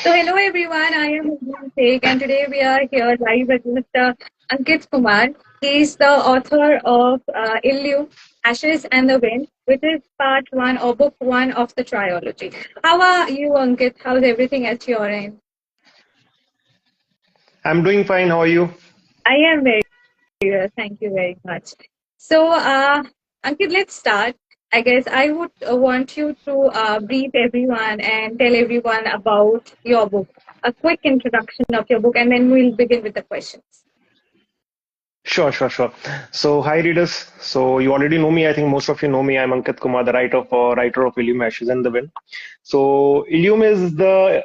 So hello everyone, I am Illume and today we are here live with Mr. Ankit Kumar. He is the author of Illume, Ashes and the Wind, which is part one or book one of the trilogy. How are you, Ankit? How's everything at your end? I'm doing fine. How are you? I am very well, thank you very much. So, Ankit, let's start. I guess I would want you to brief everyone and tell everyone about your book, a quick introduction of your book, and then we'll begin with the questions. Sure. So, hi readers. So, you already know me. I think most of you know me. I'm Ankit Kumar, the writer of Illume, Ashes and the Wind. So, Illume is the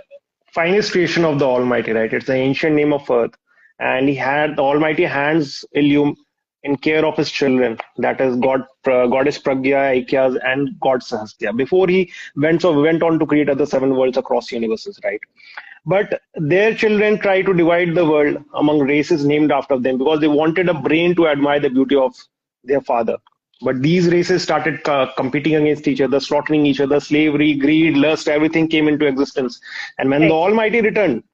finest creation of the Almighty, right? It's the ancient name of Earth, and he had the Almighty hands Illume in care of his children. That is Goddess Pragya, Aikyas, and God Sahasya. Before he went on to create other seven worlds across universes, right? But their children try to divide the world among races named after them because they wanted a brain to admire the beauty of their father. But these races started competing against each other, slaughtering each other, slavery, greed, lust, everything came into existence. And when the Right. Almighty returned,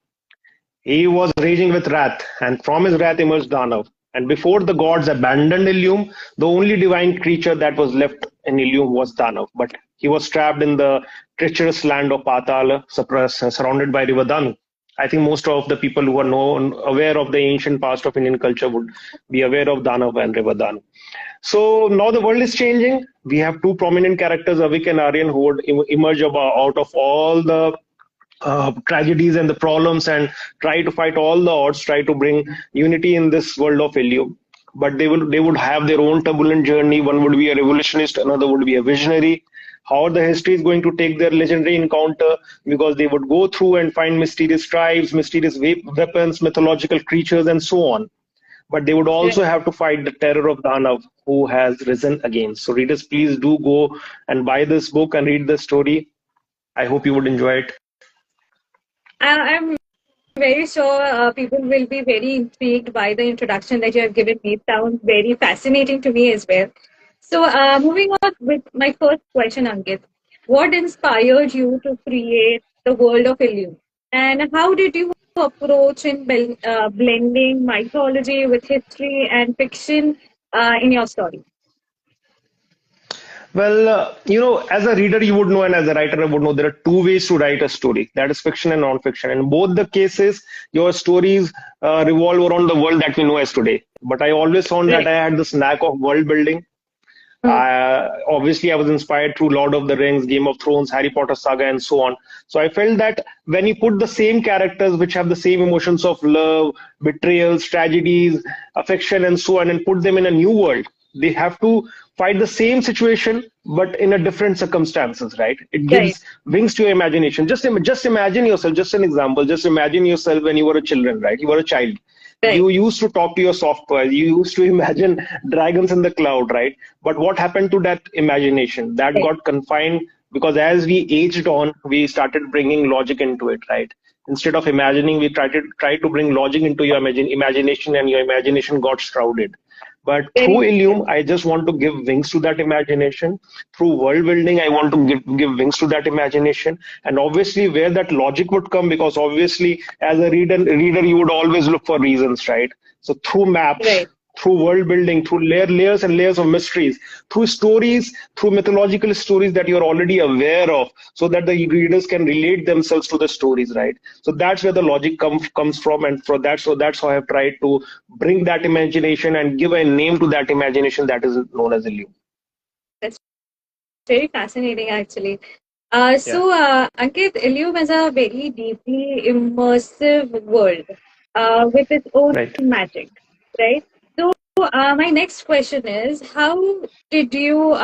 he was raging with wrath, and from his wrath emerged Danav. And before the gods abandoned Illume, the only divine creature that was left in Illume was Danav. But he was trapped in the treacherous land of Patala, surrounded by River Danu. I think most of the people who are aware of the ancient past of Indian culture would be aware of Danav and River Danu. So now the world is changing. We have two prominent characters, Avik and Aryan, who would emerge out of all the tragedies and the problems and try to fight all the odds, try to bring unity in this world of Ilium. But they would have their own turbulent journey. One would be a revolutionist, another would be a visionary. How the history is going to take their legendary encounter, because they would go through and find mysterious tribes, mysterious weapons, mythological creatures, and so on. But they would also Right. have to fight the terror of Danav, who has risen again. So, readers, please do go and buy this book and read the story. I hope you would enjoy it. I'm very sure people will be very intrigued by the introduction that you have given me. It sounds very fascinating to me as well. So, moving on with my first question, Ankit. What inspired you to create the world of Illume? And how did you approach in blending mythology with history and fiction in your story? Well, as a reader, you would know, and as a writer, I would know there are two ways to write a story. That is fiction and non-fiction. In both the cases, your stories revolve around the world that we know as today. But I always found that Right. I had this knack of world building. Obviously, I was inspired through Lord of the Rings, Game of Thrones, Harry Potter saga, and so on. So I felt that when you put the same characters, which have the same emotions of love, betrayals, tragedies, affection, and so on, and put them in a new world, they have to fight the same situation, but in a different circumstances, right? It Right. gives wings to your imagination. Just imagine yourself. Just an example. Just imagine yourself when you were a children, right? You were a child. Right. You used to talk to your software. You used to imagine dragons in the cloud, right? But what happened to that imagination? That Right. got confined because as we aged on, we started bringing logic into it, right? Instead of imagining, we tried to bring logic into your imagination, and your imagination got shrouded. But through Very Illume, true. I just want to give wings to that imagination. Through world building, I want to give wings to that imagination. And obviously, where that logic would come, because obviously, as a reader, you would always look for reasons, right? So through maps, Right. through world building, through layers and layers of mysteries, through stories, through mythological stories that you're already aware of, so that the readers can relate themselves to the stories, right? So that's where the logic comes from, and that's how I've tried to bring that imagination and give a name to that imagination that is known as Illume. That's very fascinating, actually. Yeah, Ankit, Illume is a very deeply immersive world with its own right. magic, right? So, my next question is, how did you,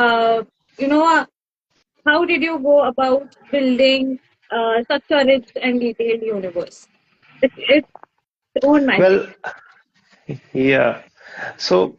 you know, uh, how did you go about building such a rich and detailed universe? Its own magic. Well, yeah. So,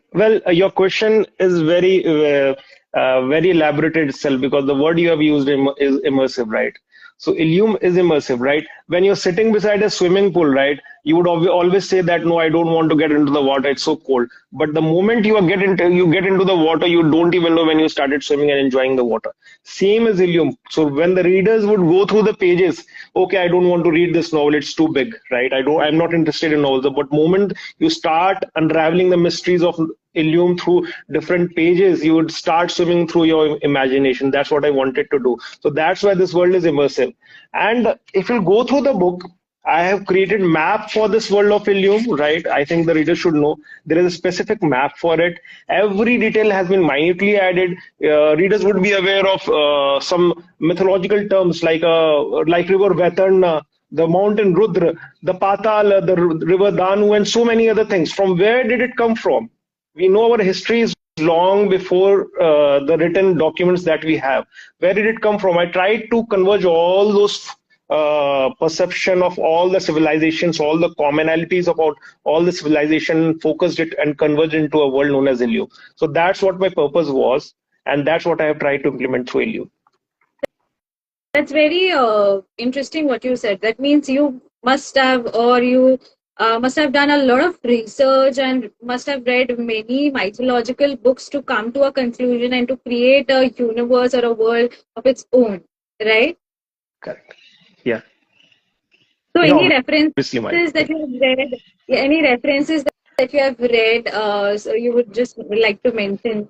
your question is very elaborate itself, because the word you have used is immersive, right? So Illume is immersive, right? When you're sitting beside a swimming pool, right, you would always say that no, I don't want to get into the water, it's so cold. But the moment you get into the water, you don't even know when you started swimming and enjoying the water. Same as Illume. So when the readers would go through the pages, okay, I don't want to read this novel, it's too big, right? I'm not interested in novels. But moment you start unraveling the mysteries of Illume through different pages, you would start swimming through your imagination. That's what I wanted to do. So that's why this world is immersive. And if you go through the book, I have created map for this world of Illume, right? I think the reader should know there is a specific map for it. Every detail has been minutely added. Readers would be aware of some mythological terms like river Vetarna, the mountain Rudra, the Patal, the river Danu, and so many other things. From where did it come from? We know our history is long before the written documents that we have. Where did it come from? I tried to converge all those perception of all the civilizations, all the commonalities about all the civilization, focused it and converged into a world known as Illu. So that's what my purpose was, and that's what I have tried to implement through Illu. That's very interesting what you said. That means you must have, or you must have done a lot of research and must have read many mythological books to come to a conclusion and to create a universe or a world of its own, right? Correct. Yeah. So, Yeah, any references obviously, my that you have read, yeah, any references that you have read, so you would just like to mention?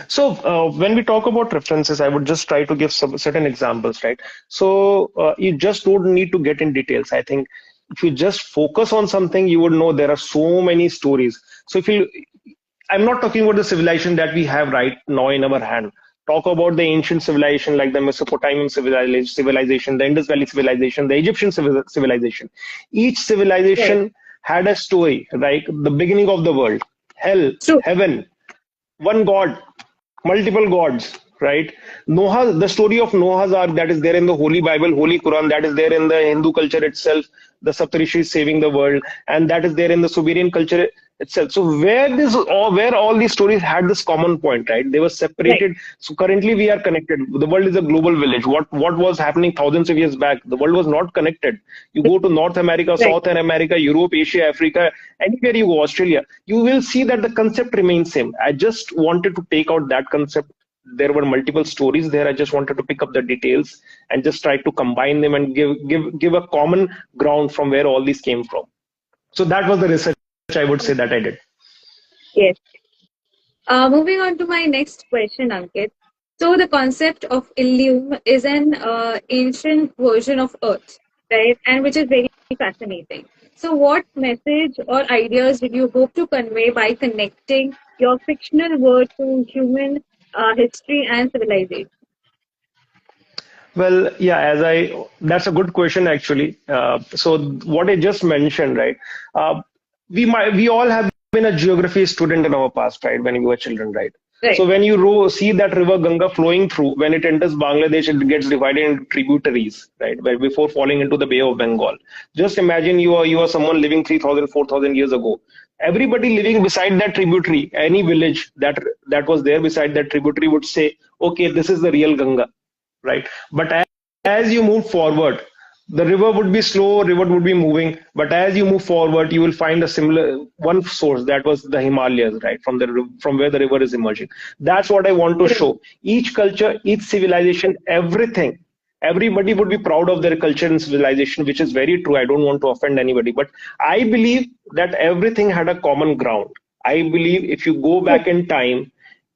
So when we talk about references, I would just try to give some certain examples, right? So you just don't need to get in details. I think if you just focus on something, you would know there are so many stories. So if you, I'm not talking about the civilization that we have right now in our hand. Talk about the ancient civilization like the Mesopotamian civilization, the Indus Valley civilization, the Egyptian civilization. Each Right. civilization had a story, like the beginning of the world, hell, True. heaven, one god, multiple gods, right? Noah, the story of Noah's Ark that is there in the Holy Bible, Holy Quran, that is there in the Hindu culture itself, the Saptarishis saving the world, and that is there in the Sumerian culture itself. So where all these stories had this common point, right? They were Right. separated. So currently we are connected. The world is a global village. What was happening thousands of years back? The world was not connected. You go to North America, Right. South America, Europe, Asia, Africa, anywhere you go, Australia, you will see that the concept remains same. I just wanted to take out that concept. There were multiple stories there. I just wanted to pick up the details and just try to combine them and give a common ground from where all these came from. So that was the research I would say that I did. Yes. Moving on to my next question, Ankit. So, the concept of Illume is an ancient version of Earth, right? And which is very fascinating. So, what message or ideas did you hope to convey by connecting your fictional world to human history and civilization? Well, yeah, that's a good question actually. So what I just mentioned, right? Uh, we all have been a geography student in our past, right? When we were children, right? So Right, when you see that river Ganga flowing through, when it enters Bangladesh, it gets divided into tributaries, right? Where before falling into the Bay of Bengal. Just imagine you are someone living 3,000, 4,000 years ago. Everybody living beside that tributary, any village that was there beside that tributary would say, okay, this is the real Ganga, right? But as you move forward, the river would be slow, river would be moving, but as you move forward, you will find a similar one source that was the Himalayas, right? From where the river is emerging. That's what I want to right, show. Each culture, each civilization, everything. Everybody would be proud of their culture and civilization, which is very true. I don't want to offend anybody, but I believe that everything had a common ground. I believe if you go back in time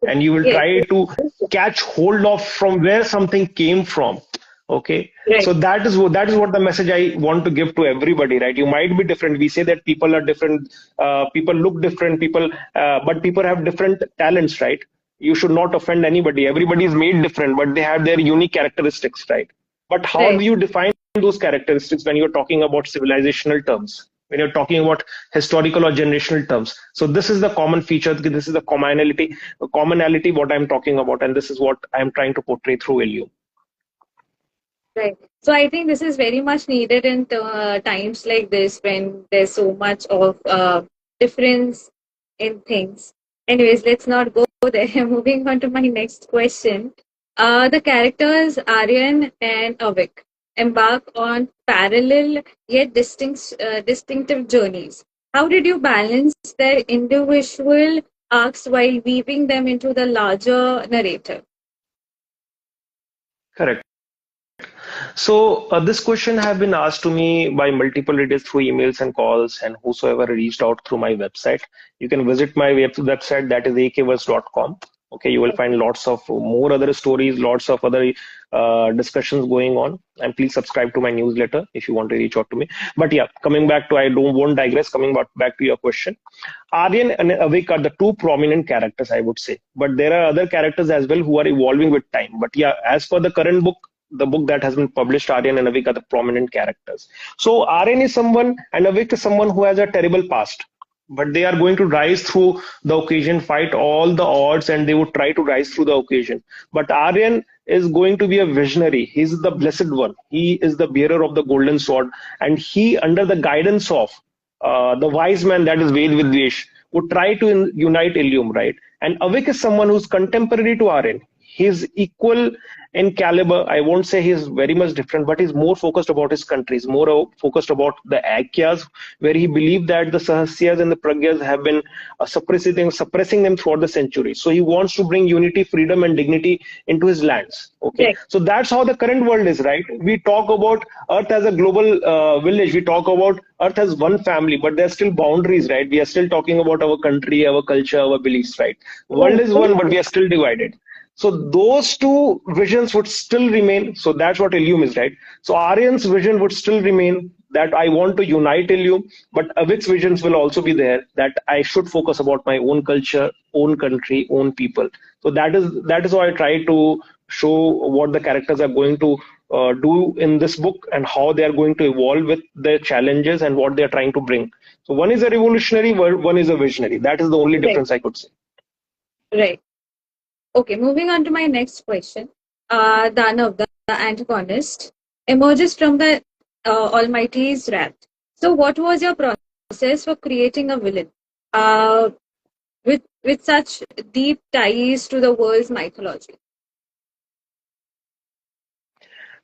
and you will yes, try to catch hold of from where something came from, okay, right, so that is what the message I want to give to everybody, right? You might be different. We say that people are different, people look different, people but people have different talents, right? You should not offend anybody. Everybody is made different, but they have their unique characteristics, right? But how do right, you define those characteristics when you're talking about civilizational terms, when you're talking about historical or generational terms? So this is the common feature, this is the commonality what I'm talking about, and this is what I'm trying to portray through Illume. right. So, I think this is very much needed in times like this when there's so much of difference in things. Anyways, let's not go there. Moving on to my next question. The characters Aryan and Avik embark on parallel yet distinctive journeys. How did you balance their individual arcs while weaving them into the larger narrative? Correct. So this question have been asked to me by multiple readers through emails and calls, and whosoever reached out through my website. You can visit my website, that is akverse.com. Okay, you will find lots of more other stories, lots of other discussions going on, and please subscribe to my newsletter if you want to reach out to me. But yeah, coming back to, I don't won't digress. Coming back to your question, Aryan and Avik are the two prominent characters, I would say. But there are other characters as well who are evolving with time. But yeah, as for the current book, the book that has been published, Aryan and Avik are the prominent characters. So Aryan is someone and Avik is someone who has a terrible past. But they are going to rise through the occasion, fight all the odds, and they would try to rise through the occasion. But Aryan is going to be a visionary. He's the blessed one. He is the bearer of the golden sword. And he, under the guidance of the wise man, that is Ved Vidvesh, would try to unite Illume, right? And Avik is someone who's contemporary to Aryan. He's equal in caliber. I won't say he's very much different, but he's more focused about his country. He's more focused about the Akyas, where he believed that the Sahasyas and the Pragyas have been suppressing them throughout the centuries. So he wants to bring unity, freedom, and dignity into his lands. Okay, Right, so that's how the current world is, right? We talk about Earth as a global village. We talk about Earth as one family, but there's still boundaries, right? We are still talking about our country, our culture, our beliefs, right? World right, is very one, but true. we are still divided. So those two visions would still remain. So that's what Illume is, right? So Aryan's vision would still remain that I want to unite Illume, but Avik's visions will also be there that I should focus about my own culture, own country, own people. So that is how I try to show what the characters are going to do in this book and how they are going to evolve with the challenges and what they are trying to bring. So one is a revolutionary, one is a visionary. That is the only Right, difference I could say. right. Okay, moving on to my next question. Danav, the antagonist, emerges from the Almighty's wrath. So, what was your process for creating a villain uh, with such deep ties to the world's mythology?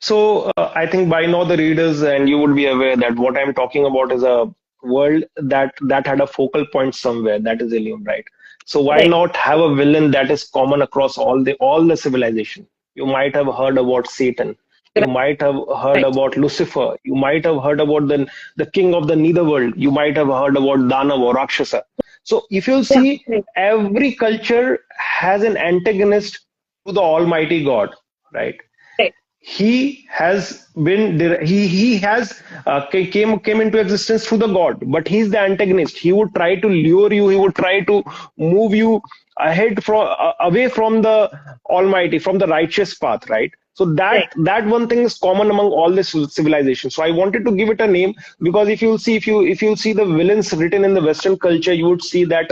So I think by now the readers and you would be aware that what I'm talking about is a world that had a focal point somewhere, that is Ilium, right? So why Right, not have a villain that is common across all the civilization? You might have heard about Satan. You might have heard right. about Lucifer. You might have heard about the king of the netherworld. You might have heard about Danav or Rakshasa. So if you'll Yeah, see, right, every culture has an antagonist to the Almighty God, right? right, He has been he has came into existence through the god, but he's the antagonist. He would try to lure you, he would try to move you ahead from away from the almighty, from the righteous path, right? So that right. that one thing is common among all this civilization. So I wanted to give it a name because if you'll see the villains written in the western culture, you would see that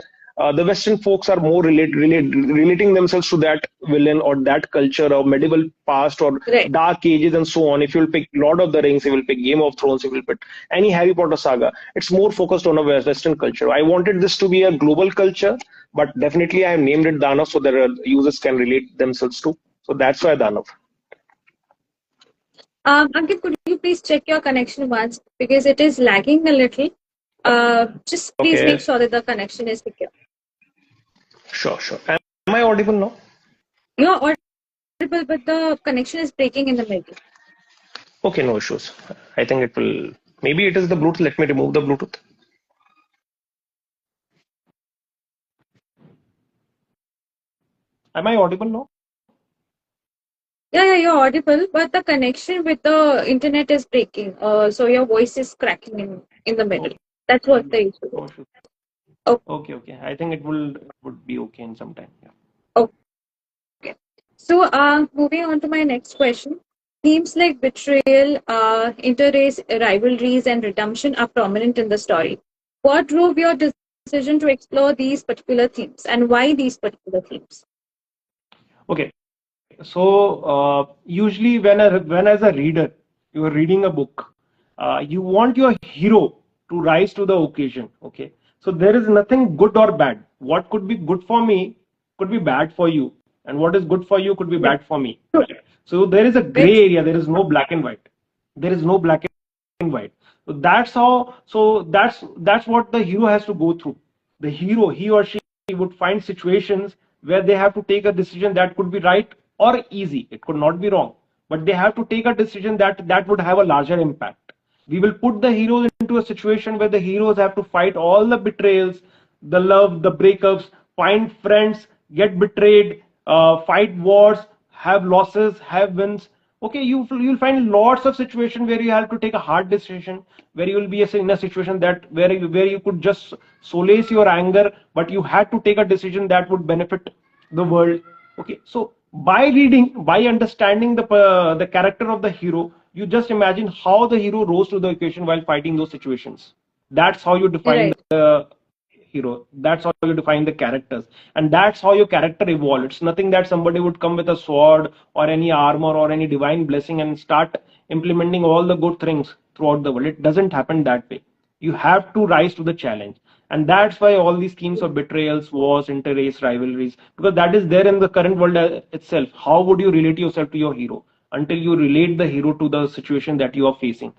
the Western folks are more relating themselves to that villain or that culture or medieval past or Right. dark ages and so on. If you'll pick Lord of the Rings, if you'll pick Game of Thrones, if you'll pick any Harry Potter saga, it's more focused on a Western culture. I wanted this to be a global culture, but definitely I have named it Danav so that users can relate themselves to. So that's why Danav. Ankit, could you please check your connection once because it is lagging a little. Just please make Okay, sure that the connection is secure. sure, sure. Am I audible now? You're audible, but the connection is breaking in the middle. Okay, no issues. I think it will. Maybe it is the Bluetooth. Let me remove the Bluetooth. Am I audible now? Yeah, yeah, you're audible, but the connection with the internet is breaking. So your voice is cracking in the middle. Okay, That's what the issue is. no issues. Oh, Okay, okay. I think it would be okay in some time. Yeah. okay. So, moving on to my next question. Themes like betrayal, interrace rivalries, and redemption are prominent in the story. What drove your decision to explore these particular themes, and why these particular themes? Okay. So usually when as a reader you are reading a book, you want your hero to rise to the occasion. Okay. So there is nothing good or bad. What could be good for me could be bad for you. and what is good for you could be Right. bad for me, True. right? So there is a Very gray area. There is no black and white. There is no black and white. So that's how. So that's what the hero has to go through. The hero, he or she would find situations where they have to take a decision that could be right or easy. It could not be wrong, but they have to take a decision that would have a larger impact. We will put the heroes into a situation where the heroes have to fight all the betrayals, the love, the breakups, find friends, get betrayed, fight wars, have losses, have wins. Okay, you'll find lots of situations where you have to take a hard decision, where you will be in a situation that where you could just solace your anger, but you had to take a decision that would benefit the world. Okay, so by reading, by understanding the character of the hero, you just imagine how the hero rose to the occasion while fighting those situations. That's how you define right. the hero. That's how you define the characters, and that's how your character evolves. It's nothing that somebody would come with a sword or any armor or any divine blessing and start implementing all the good things throughout the world. It doesn't happen that way. You have to rise to the challenge, and that's why all these schemes of betrayals, wars, inter-race rivalries, because that is there in the current world itself. How would you relate yourself to your hero until you relate the hero to the situation that you are facing?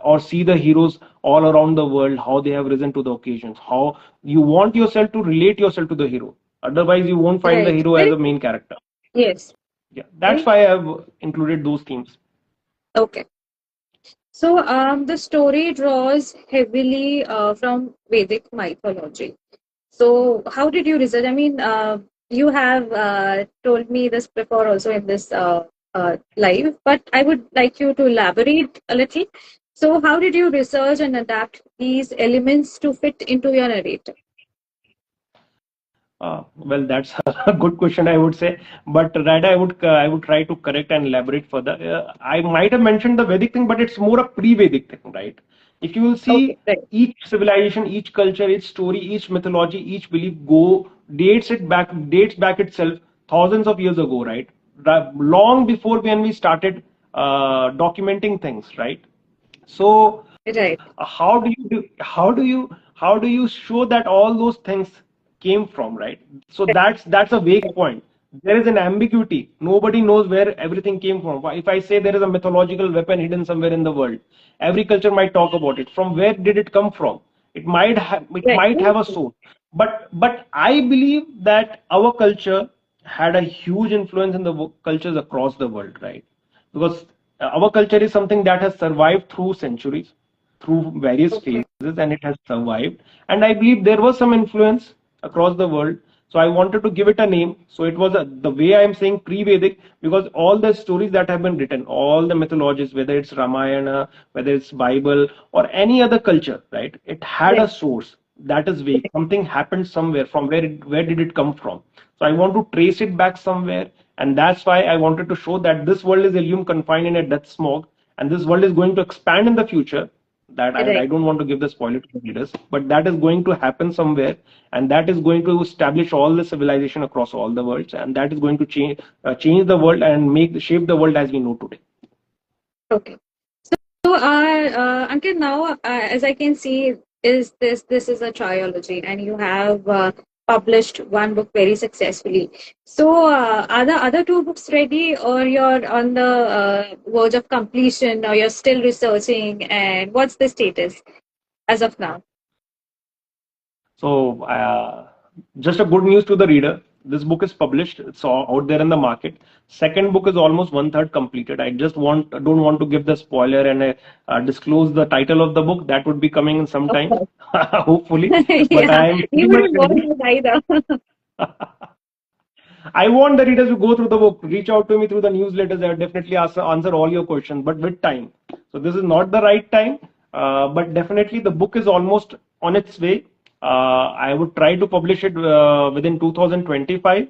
Or see the heroes all around the world, how they have risen to the occasions, how you want yourself to relate yourself to the hero. Otherwise you won't find the Right. hero as Very a main character. yes. Yeah, that's Very why I've included those themes. okay. So the story draws heavily from Vedic mythology. So how did you research? I mean, you have told me this before also in this live, but I would like you to elaborate a little. So how did you research and adapt these elements to fit into your narrative? Well, that's a good question, I would say. But rather, I would try to correct and elaborate further. I might have mentioned the Vedic thing, but it's more a pre-Vedic thing, right? If you will Okay, see, right, each civilization, each culture, each story, each mythology, each belief dates back itself thousands of years ago, right? Long before when we started documenting things, right? So right, how do you show that all those things came from, right? So that's a vague point. There is an ambiguity. Nobody knows where everything came from. If I say there is a mythological weapon hidden somewhere in the world, every culture might talk about it. From where did it come from? It right, might have a source. But I believe that our culture had a huge influence in the cultures across the world, right? Because our culture is something that has survived through centuries, through various okay, phases, and it has survived. And I believe there was some influence across the world. So I wanted to give it a name. So it was the way I am saying pre-Vedic, because all the stories that have been written, all the mythologies, whether it's Ramayana, whether it's Bible or any other culture, right? It had a right, source that is vague. Something happened somewhere. From where did it come from? So I want to trace it back somewhere, and that's why I wanted to show that this world is Illume confined in a death smog, and this world is going to expand in the future. That I right. don't want to give the spoiler to the readers, but that is going to happen somewhere, and that is going to establish all the civilization across all the worlds, and that is going to change the world and shape the world as we know today. Okay. So, Ankit, now as I can see, is this is a trilogy, and you have published one book very successfully. So, are the other two books ready, or you're on the verge of completion, or you're still researching? And what's the status as of now? So, just a good news to the reader. This book is published. It's out there in the market. Second book is almost one third completed. I just don't want to give the spoiler and disclose the title of the book. That would be coming in some Of time, course. hopefully. But Yeah, I am you pretty much wouldn't ready. want that either. I want the readers to go through the book, reach out to me through the newsletters. I will definitely answer all your questions, but with time. So this is not the right time, but definitely the book is almost on its way. I would try to publish it within 2025,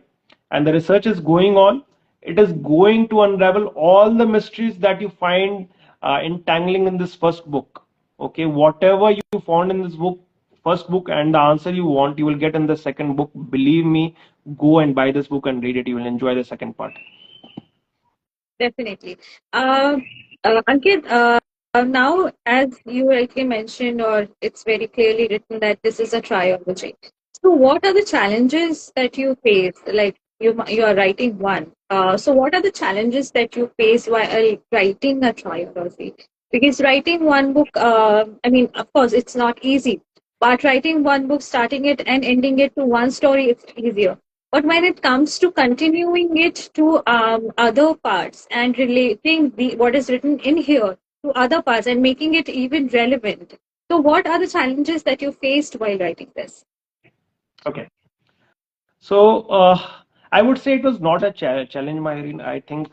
and the research is going on. It is going to unravel all the mysteries that you find entangling in this first book. Okay, whatever you found in this book, first book, and the answer you want, you will get in the second book. Believe me, go and buy this book and read it. You will enjoy the second part. Definitely. Ankit, now, as you rightly mentioned, or it's very clearly written that this is a trilogy. So, what are the challenges that you face? Like, you are writing one. So what are the challenges that you face while writing a trilogy? Because writing one book, I mean, of course, it's not easy. But writing one book, starting it and ending it to one story, it's easier. But when it comes to continuing it to other parts and relating what is written in here to other parts and making it even relevant. So, what are the challenges that you faced while writing this? Okay. So I would say it was not a challenge, Mahirin. I think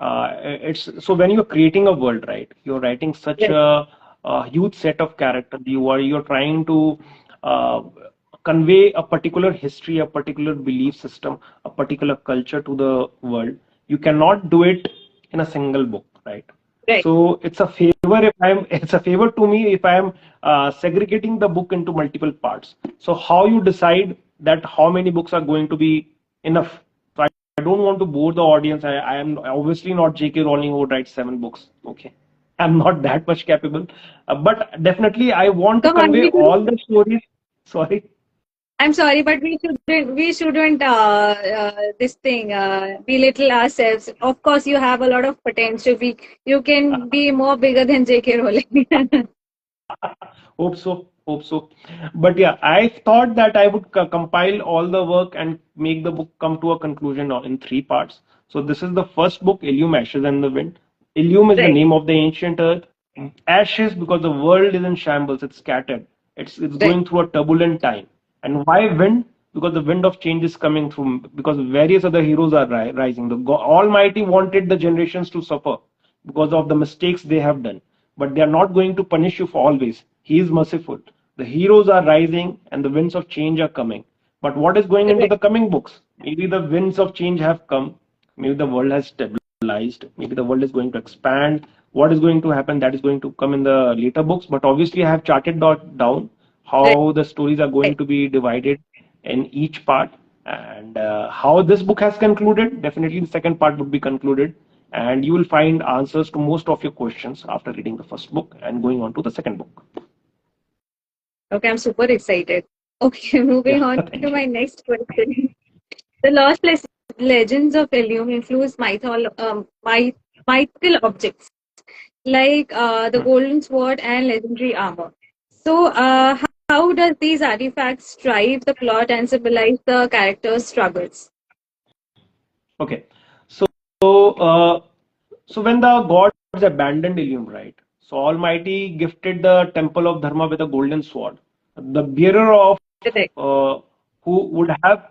it's so when you're creating a world, right? You're writing such Right, a huge set of characters. You're trying to uh, convey a particular history, a particular belief system, a particular culture to the world. You cannot do it in a single book, right? right, So it's a favor if I'm it's a favor to me if I am segregating the book into multiple parts. So how you decide that how many books are going to be enough? So I don't want to bore the audience. I am obviously not J.K. Rowling who would write 7 books. Okay, I'm not that much capable, but definitely I want to come on, convey we shouldn't. all the stories. Sorry. I'm sorry, but we shouldn't this thing belittle ourselves. Of course, you have a lot of potential. You can be more bigger than J.K. Rowling. Hope so, hope so. But yeah, I thought that I would compile all the work and make the book come to a conclusion in 3 parts. So this is the first book, Illume, Ashes and the Wind. Illume is the Right, name of the ancient earth. Ashes because the world is in shambles, it's scattered. It's right, going through a turbulent time. And why wind? Because the wind of change is coming through. Because various other heroes are rising. The Almighty wanted the generations to suffer because of the mistakes they have done. But they are not going to punish you for always. He is merciful. The heroes are rising and the winds of change are coming. But what is going into right, the coming books? Maybe the winds of change have come. Maybe the world has stabilized. Maybe the world is going to expand. What is going to happen? That is going to come in the later books. But obviously, I have charted down right. how the stories are going to be divided in each part and how this book has concluded. Definitely, the second part would be concluded, and you will find answers to most of your questions after reading the first book and going on to the second book. Okay, I'm super excited. Okay, moving Yeah, on to thank you. my next question. The lost legends of Illume influence mythical objects like the Hmm. golden sword and legendary armor. So, how does these artifacts drive the plot and symbolize the characters' struggles? Okay, so uh, so when the gods abandoned Ilium, right? So Almighty gifted the temple of Dharma with a golden sword. The bearer of Correct. uh, who would have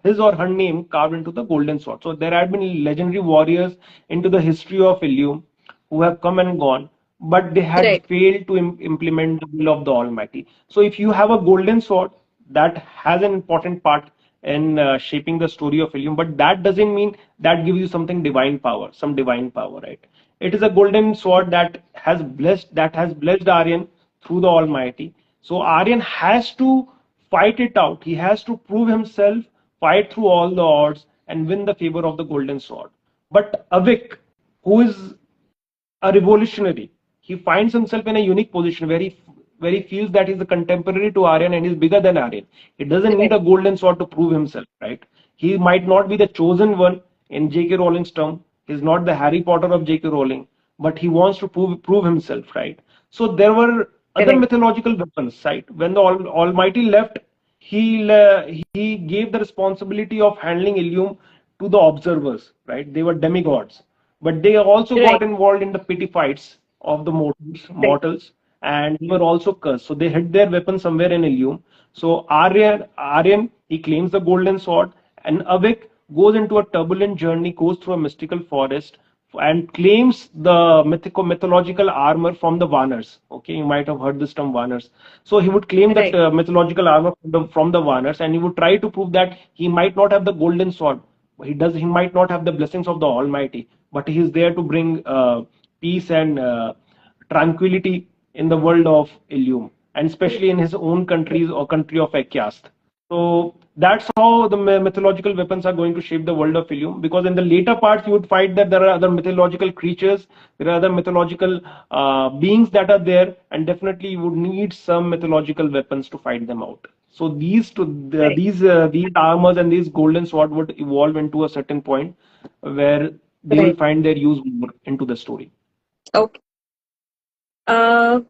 his or her name carved into the golden sword. So there had been legendary warriors into the history of Ilium who have come and gone, but they had Right. failed to implement the will of the Almighty. So if you have a golden sword, that has an important part in shaping the story of Ilium, but that doesn't mean that gives you something divine power, some divine power, right? It is a golden sword that has blessed Aryan through the Almighty. So Aryan has to fight it out. He has to prove himself, fight through all the odds, and win the favor of the golden sword. But Avik, who is a revolutionary. He finds himself in a unique position where he feels that he's a contemporary to Aryan and he's bigger than Aryan. He doesn't need Correct. a golden sword to prove himself, right? He might not be the chosen one in J.K. Rowling's term. He's not the Harry Potter of J.K. Rowling, but he wants to prove himself, right? So there were other Correct. mythological weapons, right? When the Almighty left, he gave the responsibility of handling Ilium to the observers, right? They were demigods, but they also got Right. involved in the petty fights of the Right. mortals, and they were also cursed. So they hid their weapon somewhere in Ilium. So Aryan, he claims the golden sword, and Avik goes into a turbulent journey, goes through a mystical forest, and claims the mythological armor from the Vanars. Okay, you might have heard this term Vanars. So he would claim that Right. mythological armor from the Vanars, and he would try to prove that he might not have the golden sword. He might not have the blessings of the Almighty, but he is there to bring peace and tranquility in the world of Ilium, and especially in his own countries or country of Ekiast. So that's how the mythological weapons are going to shape the world of Ilium. Because in the later parts, you would find that there are other mythological creatures, there are other mythological beings that are there, and definitely you would need some mythological weapons to fight them out. So Right. these armors and these golden sword would evolve into a certain point where they will Right. find their use more into the story. Okay. Uh,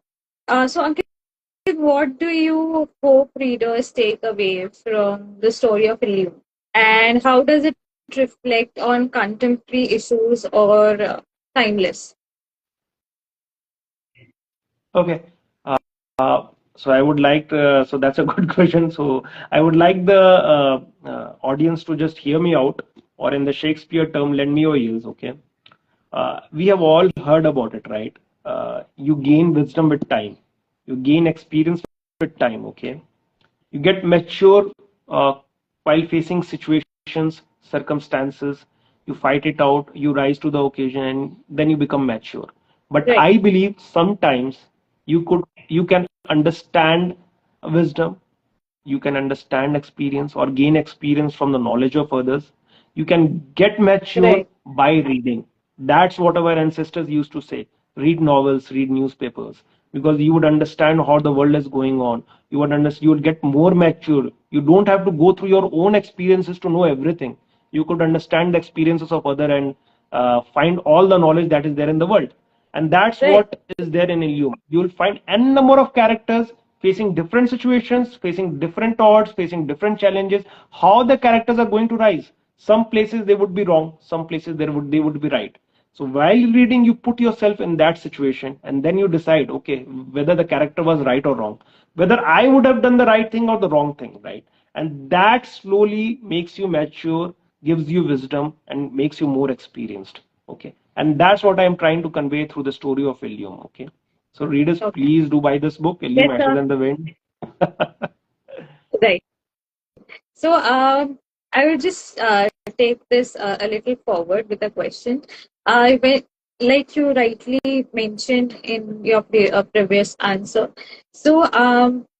so Ankit, what do you hope readers take away from the story of Illume? And how does it reflect on contemporary issues or timeless? Okay. So I would like so that's a good question. So I would like the audience to just hear me out, or in the Shakespeare term, lend me your ears. Okay. We have all heard about it, right? You gain wisdom with time. You gain experience with time. Okay. You get mature uh, while facing situations, circumstances. You fight it out. You rise to the occasion, and then you become mature. But Right. I believe sometimes you can understand wisdom, you can understand experience or gain experience from the knowledge of others. You can get mature Right. by reading. That's what our ancestors used to say. Read novels, read newspapers, because you would understand how the world is going on. You would understand, you would get more mature. You don't have to go through your own experiences to know everything. You could understand the experiences of other and find all the knowledge that is there in the world. And that's Right. what is there in Illume. You will find n number of characters facing different situations, facing different odds, facing different challenges. How the characters are going to rise. Some places they would be wrong, some places they would be right. So while reading, you put yourself in that situation, and then you decide, okay, whether the character was right or wrong, whether I would have done the right thing or the wrong thing, right? And that slowly makes you mature, gives you wisdom, and makes you more experienced. Okay, and that's what I'm trying to convey through the story of Illume. Okay, so readers, Okay. please do buy this book, Illume Let's Ashes and the Wind. right. So I will just take this a little forward with a question. When, like you rightly mentioned in your previous answer, so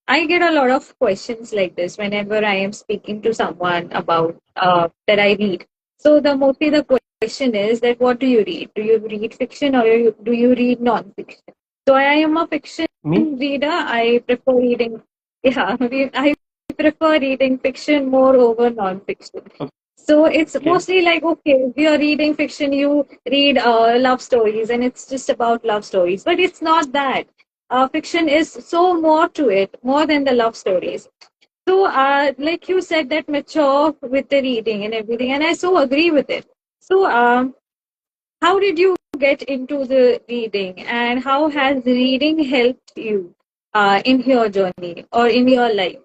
I get a lot of questions like this whenever I am speaking to someone about that I read. So the question is that what do you read? Do you read fiction or do you read non-fiction? So I am a fiction Me? reader. I prefer reading. Yeah, I prefer reading fiction more over non-fiction. So it's Okay. mostly like, okay, if you're reading fiction, you read love stories and it's just about love stories. But it's not that. Fiction is so more to it, more than the love stories. So, like you said, that mature with the reading and everything, and I so agree with it. So, how did you get into the reading, and how has reading helped you in your journey or in your life?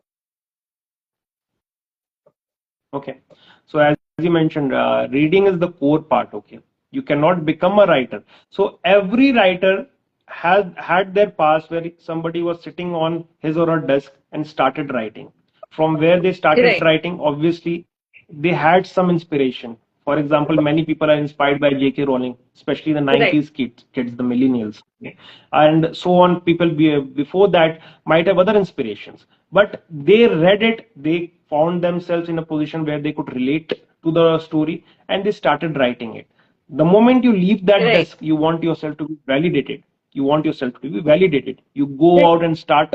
Okay. So as you mentioned, reading is the core part. Okay. You cannot become a writer. So every writer has had their past where somebody was sitting on his or her desk and started writing. From where they started Right, writing, obviously they had some inspiration. For example, many people are inspired by J.K. Rowling, especially the right, 90s kids, the millennials, okay? And so on. People before that might have other inspirations, but they read it, they found themselves in a position where they could relate to the story, and they started writing it. The moment you leave that right, desk, you want yourself to be validated. You want yourself to be validated. You go right, out and start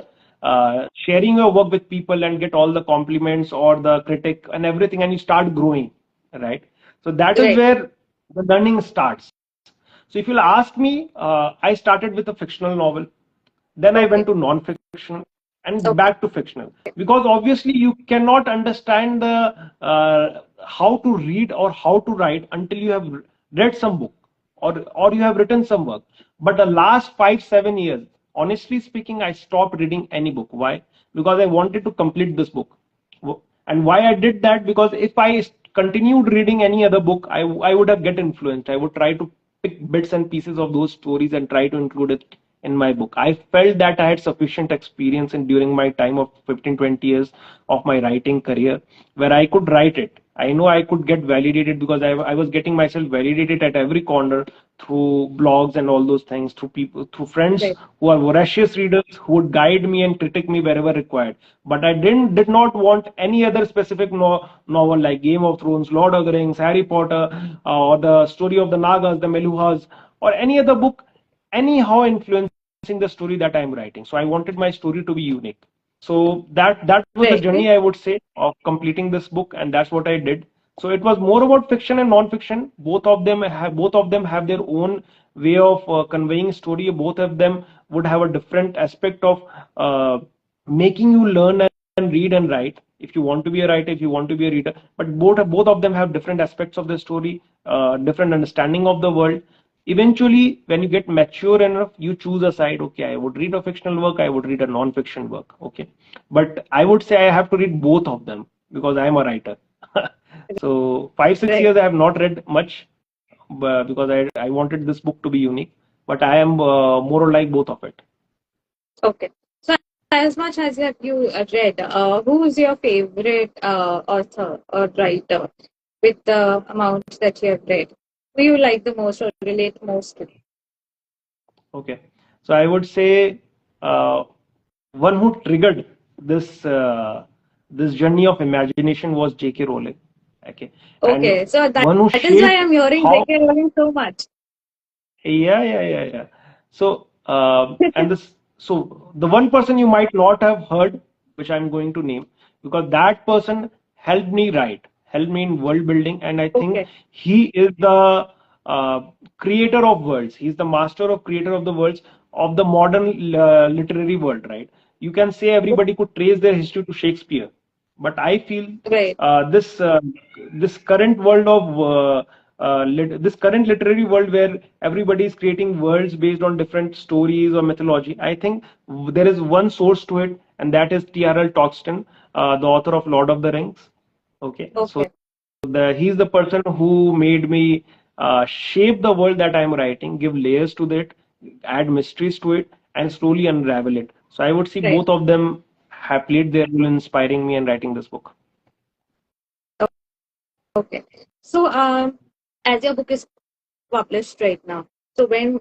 sharing your work with people and get all the compliments or the critic and everything, and you start growing, right? So that is right. where the learning starts. So if you'll ask me, I started with a fictional novel, then I went Okay, to non-fiction and okay, back to fictional, because obviously you cannot understand the how to read or how to write until you have read some book or you have written some work. But the last 5 7 years, honestly speaking, I stopped reading any book. Why? Because I wanted to complete this book. And why I did that? Because if I continued reading any other book, I would have get influenced. I would try to pick bits and pieces of those stories and try to include it in my book. I felt that I had sufficient experience in during my time of 15 20 years of my writing career, where I could write it. I know I could get validated because I was getting myself validated at every corner through blogs and all those things, through people, through friends right, who are voracious readers who would guide me and critique me wherever required. But I did not want any other specific novel like Game of Thrones, Lord of the Rings, Harry Potter, or the story of the Nagas, the Meluhas, or any other book anyhow influencing the story that I'm writing. So I wanted my story to be unique. So that was the Right. journey, I would say, of completing this book, and that's what I did. So it was more about fiction and non-fiction. Both of them have their own way of conveying story. Both of them would have a different aspect of making you learn and read and write. If you want to be a writer, if you want to be a reader, but both of them have different aspects of the story, different understanding of the world. Eventually, when you get mature enough, you choose a side. Okay, I would read a fictional work, I would read a non-fiction work. Okay, but I would say I have to read both of them because I am a writer. So 5 6 years Right. I have not read much, because I wanted this book to be unique, but I am more or like both of it. Okay. So, as much as you read, who is your favorite author or writer with the amount that you have read? Who you like the most or relate most to? Okay, so I would say uh, one who triggered this journey of imagination was J.K. Rowling. Okay, and Okay, so one who that is why shaped I'm hearing how. J.K. Rowling so much. Yeah. So, and this, so the one person you might not have heard, which I'm going to name, because that person helped me write, helped me in world building, and I think Okay, he is the uh, creator of worlds. He's the master of creator of the worlds of the modern literary world, right? You can say everybody could trace their history to Shakespeare, but I feel right, this current world of this current literary world where everybody is creating worlds based on different stories or mythology. I think there is one source to it, and that is T.R.L. Tolkien, the author of Lord of the Rings. Okay, so okay, he's the person who made me shape the world that I'm writing, give layers to it, add mysteries to it, and slowly unravel it. So I would see right. both of them have played their role in inspiring me and writing this book. Okay. So, as your book is published right now, so when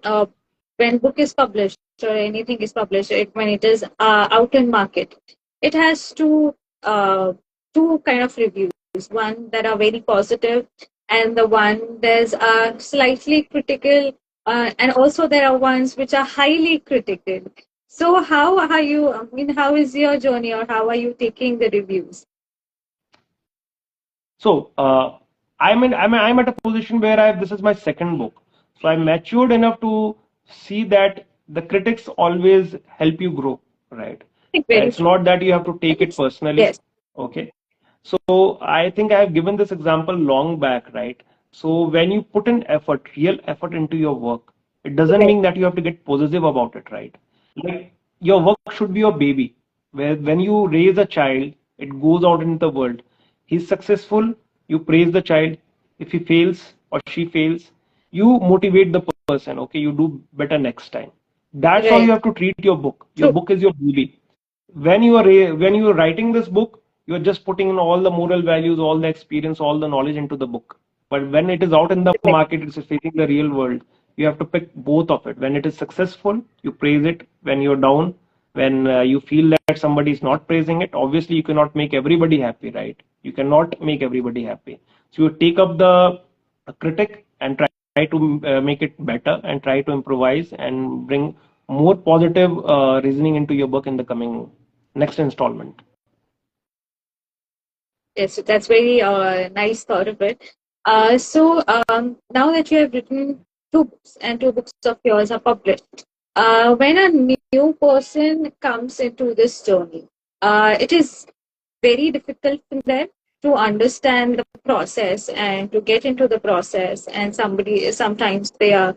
book is published or anything is published, when it is out in market, it has two kind of reviews. One that are very positive, and the one there's slightly critical, and also there are ones which are highly critical. So, how are you? I mean, how is your journey, or how are you taking the reviews? So I'm at a position where this is my second book. So I'm matured enough to see that the critics always help you grow, right? Very It's true. not that you have to take it personally. Yes. Okay. So I think I have given this example long back, right? So when you put in effort, real effort into your work, it doesn't Right. mean that you have to get positive about it, right? Like your work should be your baby, where when you raise a child, it goes out into the world. He's successful, you praise the child. If he fails or she fails, you motivate the person. Okay, you do better next time. That's how you Right. have to treat your book. Your True. book is your baby. When you are writing this book, you are just putting in all the moral values, all the experience, all the knowledge into the book. But when it is out in the Right. market, it's facing the real world. You have to pick both of it. When it is successful, you praise it. When you're down, when you feel that somebody is not praising it, obviously you cannot make everybody happy, right? You cannot make everybody happy. So you take up the critic and try to make it better and try to improvise and bring more positive reasoning into your book in the coming next installment. Yes, that's very nice thought of it. Now that you have written two books and two books of yours are published, when a new person comes into this journey, it is very difficult for them to understand the process and to get into the process. And sometimes they are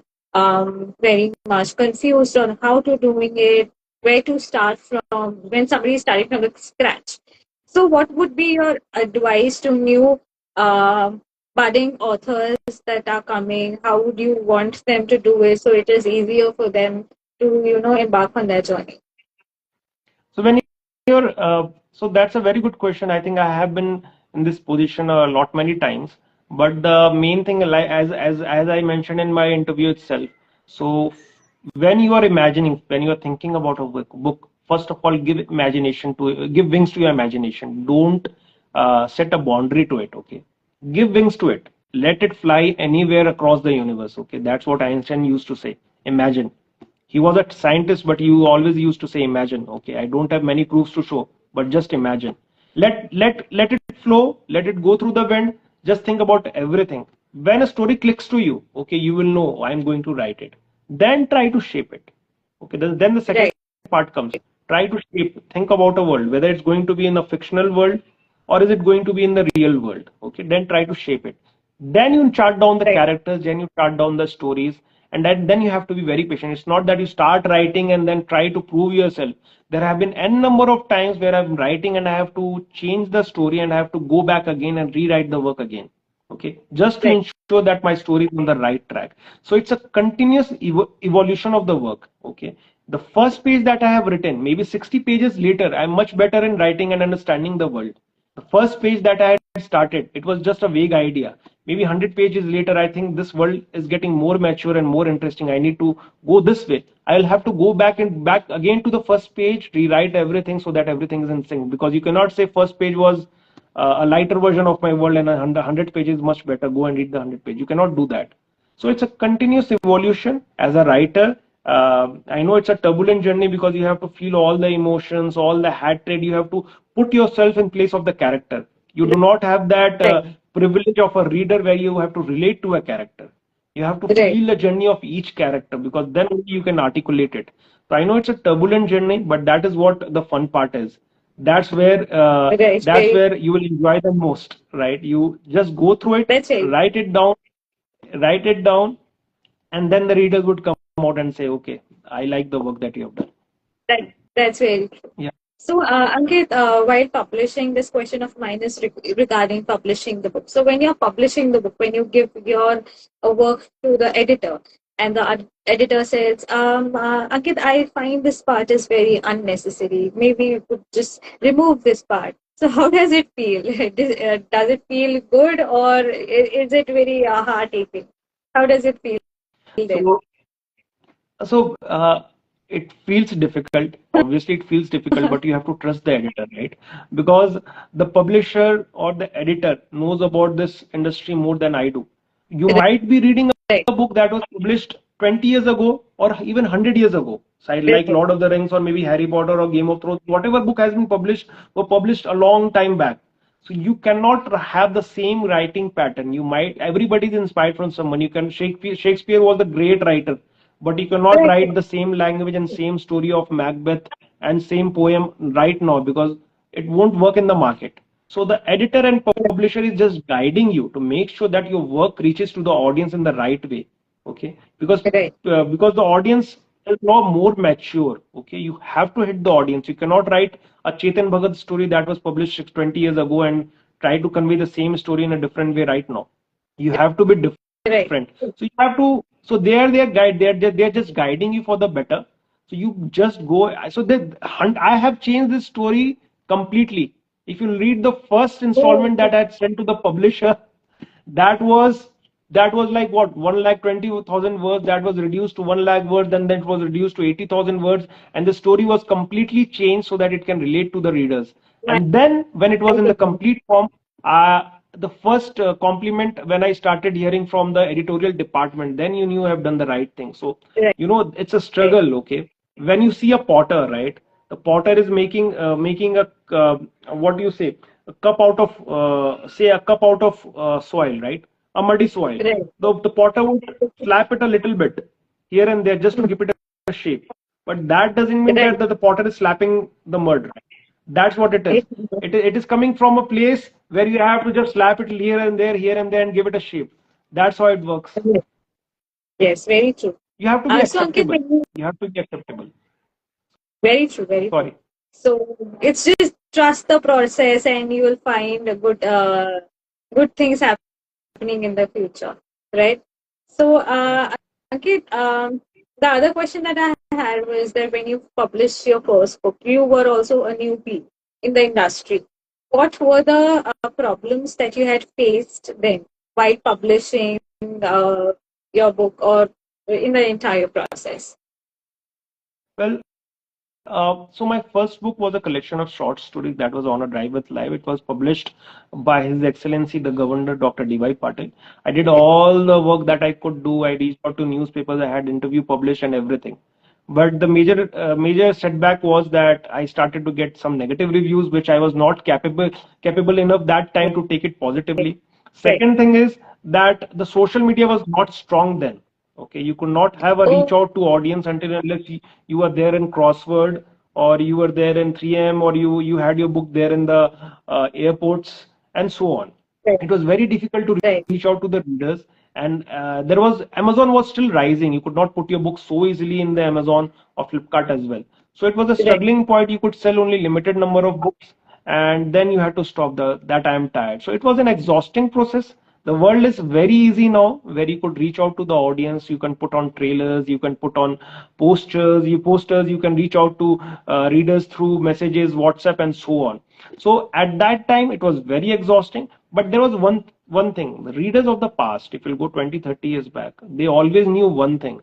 very much confused on how to doing it, where to start from when somebody is starting from the scratch. So, what would be your advice to new budding authors that are coming? How would you want them to do it so it is easier for them to, embark on their journey? So when you're so that's a very good question. I think I have been in this position a lot many times. But the main thing, like as I mentioned in my interview itself, so when you are imagining, when you are thinking about a book, first of all, give wings to your imagination. Don't set a boundary to it. Okay, give wings to it. Let it fly anywhere across the universe. Okay, that's what Einstein used to say. Imagine. He was a scientist, but you always used to say imagine. Okay, I don't have many proofs to show, but just imagine. Let it flow, let it go through the wind. Just think about everything. When a story clicks to you, okay, you will know I'm going to write it. Then try to shape it. Okay, then the second Right. part comes. Try to shape, think about a world, whether it's going to be in a fictional world or is it going to be in the real world. Okay, then try to shape it. Then you chart down the Right. characters, then you chart down the stories, and then you have to be very patient. It's not that you start writing and then try to prove yourself. There have been n number of times where I'm writing and I have to change the story and I have to go back again and rewrite the work again. Okay, just to Right. ensure that my story is on the right track. So it's a continuous evolution of the work. Okay, the first page that I have written, maybe 60 pages later, I'm much better in writing and understanding the world. The first page that I had started, it was just a vague idea. Maybe 100 pages later, I think this world is getting more mature and more interesting. I need to go this way. I'll have to go back again to the first page, rewrite everything so that everything is in sync. Because you cannot say first page was a lighter version of my world and 100 pages much better. Go and read the 100 page. You cannot do that. So it's a continuous evolution as a writer. I know it's a turbulent journey because you have to feel all the emotions, all the hatred. You have to put yourself in place of the character. You do not have that Right. privilege of a reader where you have to relate to a character. You have to Right. feel the journey of each character because then only you can articulate it. So I know it's a turbulent journey, but that is what the fun part is. That's where Right. that's Very. where you will enjoy the most, right? You just go through it, That's very. write it down, and then the readers would come out and say, okay, I like the work that you have done. That's very true. Yeah. So, Ankit, while publishing, this question of mine is regarding publishing the book. So, when you're publishing the book, when you give your work to the editor, and the editor says, Ankit, I find this part is very unnecessary. Maybe you could just remove this part. So, how does it feel? Does it feel good, or is it very heart-aching? How does it feel then? So so it feels difficult. Obviously, it feels difficult, but you have to trust the editor, right? Because the publisher or the editor knows about this industry more than I do. You might be reading Right. a book that was published 20 years ago or even 100 years ago. So like Right. Lord of the Rings or maybe Harry Potter or Game of Thrones, whatever book has been published were published a long time back. So you cannot have the same writing pattern. You might everybody is inspired from someone. You can Shakespeare was a great writer, but you cannot Right. write the same language and same story of Macbeth and same poem right now because it won't work in the market. So the editor and publisher is just guiding you to make sure that your work reaches to the audience in the right way. Okay, Right. because the audience is now more mature. Okay, you have to hit the audience. You cannot write a Chetan Bhagat story that was published 20 years ago and try to convey the same story in a different way right now. You have to be Right. different. So you have to. So they are their guide. They're just guiding you for the better. So you just go. So they hunt. I have changed this story completely. If you read the first Oh, installment that I had sent to the publisher, that was that was like what 1,20,000 words. That was reduced to 1 lakh words, and then it was reduced to 80,000 words, and the story was completely changed so that it can relate to the readers. my And then when it was in the goodness. complete form, the first compliment when I started hearing from the editorial department, then you knew I've done the right thing. So Right. it's a Right. struggle. Okay, when you see a potter, right? The potter is making a what do you say? A cup out of say a cup out of soil, right? A muddy soil. Right. The potter would slap it a little bit here and there just to give it a shape. But that doesn't mean Right. that the potter is slapping the mud. Right? That's what it is. It is coming from a place where you have to just slap it here and there, and give it a shape. That's how it works. Yes, very true. You have to be So Ankit, acceptable. You have to be acceptable. very true, very true. Sorry. So it's just trust the process, and you will find a good things happening in the future, right? So, Ankit, the other question that I had was that when you published your first book, you were also a newbie in the industry. What were the problems that you had faced then while publishing your book or in the entire process? Well, so my first book was a collection of short stories that was on a drive with life. It was published by His Excellency the Governor Dr. D.Y. Patil. I did all the work that I could do. I reached out to newspapers. I had interview published and everything. But the major setback was that I started to get some negative reviews, which I was not capable enough that time to take it positively. Right. Second thing is that the social media was not strong then. Okay, you could not have a reach Oh, out to audience until unless you were there in Crossword, or you were there in 3M, or you had your book there in the airports and so on. right. It was very difficult to Right. reach out to the readers, and there was Amazon was still rising. You could not put your book so easily in the Amazon or Flipkart as well. So it was a Right. struggling point. You could sell only limited number of books, and then you had to stop the that I am tired. So it was an exhausting process. The world is very easy now, where you could reach out to the audience. You can put on trailers, you can put on posters, you can reach out to readers through messages, WhatsApp, and so on. So at that time, it was very exhausting. But there was one thing: the readers of the past, if you go 20, 30 years back, they always knew one thing: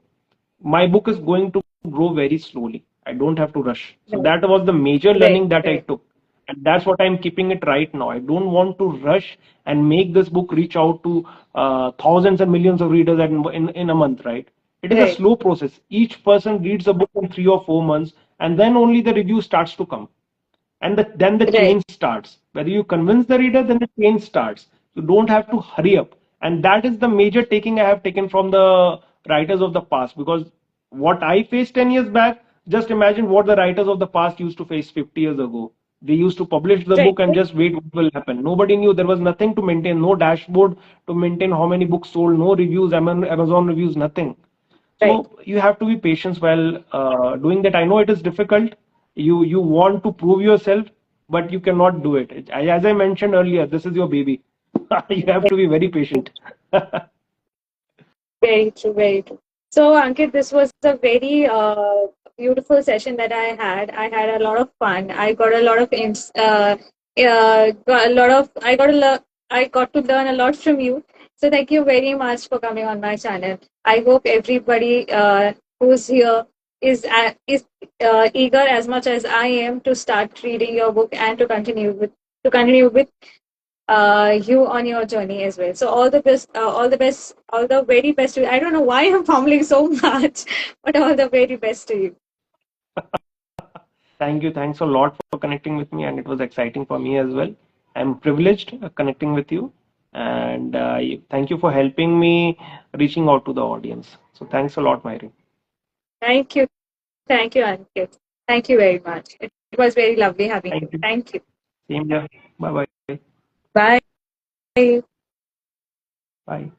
my book is going to grow very slowly. I don't have to rush. So Right. that was the major Right. learning that I Right. took. And that's what I'm keeping it right now. I don't want to rush and make this book reach out to thousands and millions of readers in a month, right? It is a Right. slow process. Each person reads a book in 3 or 4 months, and then only the review starts to come, and then the Right. change starts. Whether you convince the reader, then the change starts. You don't have to hurry up. And that is the major taking I have taken from the writers of the past. Because what I faced 10 years back, just imagine what the writers of the past used to face 50 years ago. They used to publish the Right. book and just wait what will happen. Nobody knew. There was nothing to maintain, no dashboard to maintain how many books sold, no reviews, Amazon reviews, nothing. Right. So you have to be patient while doing that. I know it is difficult. You want to prove yourself, but you cannot do it. As I mentioned earlier, this is your baby. You have to be very patient. Very true, very true. So, Ankit, this was a very beautiful session that I had. I had a lot of fun. I got a lot of got a lot of I got to learn a lot from you. So, thank you very much for coming on my channel. I hope everybody who's here is eager as much as I am to start reading your book and to continue with you on your journey as well. So all the best, all the best, all the very best to you. I don't know why I'm fumbling so much, but all the very best to you. Thank you. Thanks a lot for connecting with me, and it was exciting for me as well. I'm privileged connecting with you, and thank you for helping me reaching out to the audience. So thanks a lot, Myri. Thank you. Thank you, Ankit. Thank you very much. It was very lovely having Thank you. you. Thank you. Same here. Bye bye. Bye. Bye.